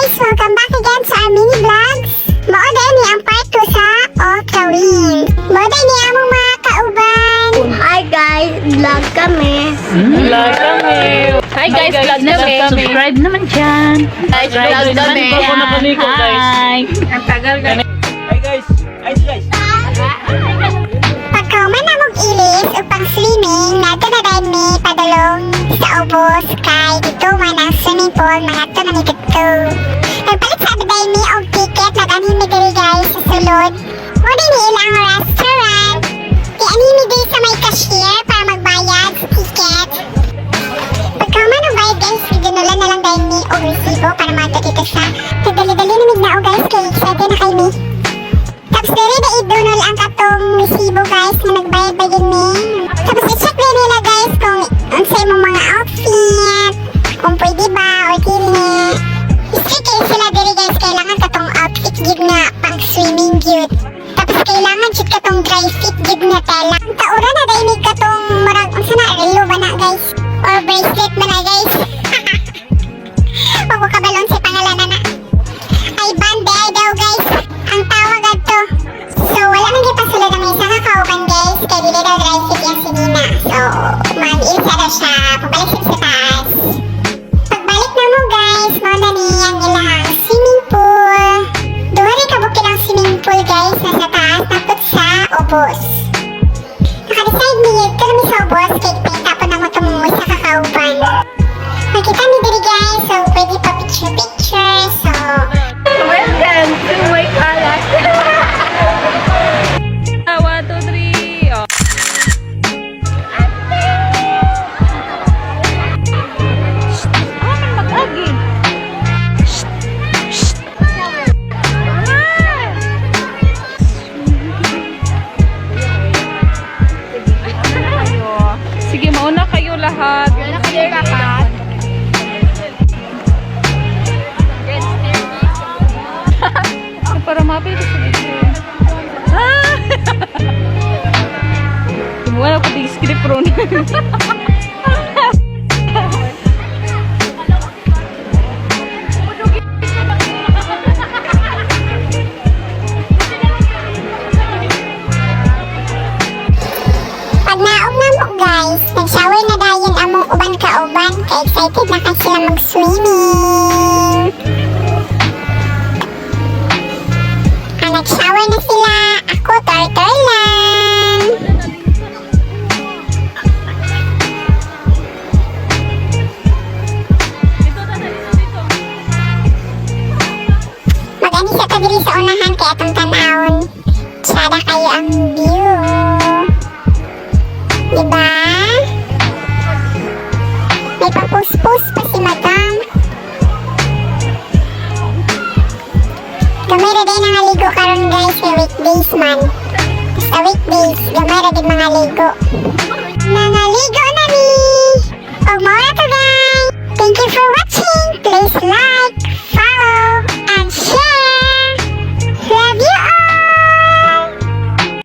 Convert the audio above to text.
guys! Welcome back again sa our mini vlogs. Mao din ni ang part 2 sa Oklawin. Mao din ni among mga kauban. Hi guys, vlog kami. Vlog kami. Hi guys, vlog kami. Subscribe naman dyan. Guys, vlog kami. Bago na kami ko, guys. Hi. Ang tagal guys. Hi guys. Ice guys. Pagkauman na mong ilis upang swimming, nato na dahil may padulong sa ubos kay dito man ang swimming pool, mga to na nitito. Nagpalit sa dahil may og ticket na ganhin diri guys sa sulod. O din ilang restaurant. Ianimi din sa may cashier para magbayad sa ticket. Pagkauman ng bayad guys, ginulan na lang dahil may og resibo para mato dito sa nagdali-dali namig na o guys kay excited na kay me. Tapos diri na idunol ang katong resibo guys na nagbayad ba yun ni. Tapos i-check din nila guys kung unsay mong mga outfit, kung pwede ba or dili. I-check kayo sila diri guys, kailangan katong outfit gid na pang swimming gyud. Tapos kailangan jud katong dry fit gid na tela. Ang taura na dahil may katong murag unsa na relo ba na guys or bracelet ba na guys. Wag ko kabalon si pangalan na. Ay bande ay daw guys ang tawag adto. So wala man gyud pa sila ng isa ka kauban guys kay dili daw dry fit yung si Nina. So mag-ilsa daw siya pabalik siya sa taas. Pagbalik na mo guys, mo na ni ang ilahang swimming pool. Duha rin kabukid ang swimming pool guys nasa taas napot sa ubos. Naka-decide ni yun kami sa ubos kay pintapon na mo tumungo sa kakauban. Nakita ni diri guys, so pwede pa picture. So Welcome to my kalat. 1, 2, 3. Oh. Mag-agi. Sige, mauna kayo lahat. Mauna kayo lahat. Para mapit sa video. Wala ko di script ron. pag naog na mo guys, nag-shower na dayon among uban kauban kay excited na kasi sila mag-swimming. Nag-shower na sila. Ako, tortor lang. Mag-ani sa kadiri sa unahan kaya atong tanawon. Sada kayo ang view. Diba? May papus-pus pa si madam. Gamay ra din ang ligo karon guys kay weekdays man. Basta weekdays, gamay ra din mga ligo. Nangaligo na ni. Og mao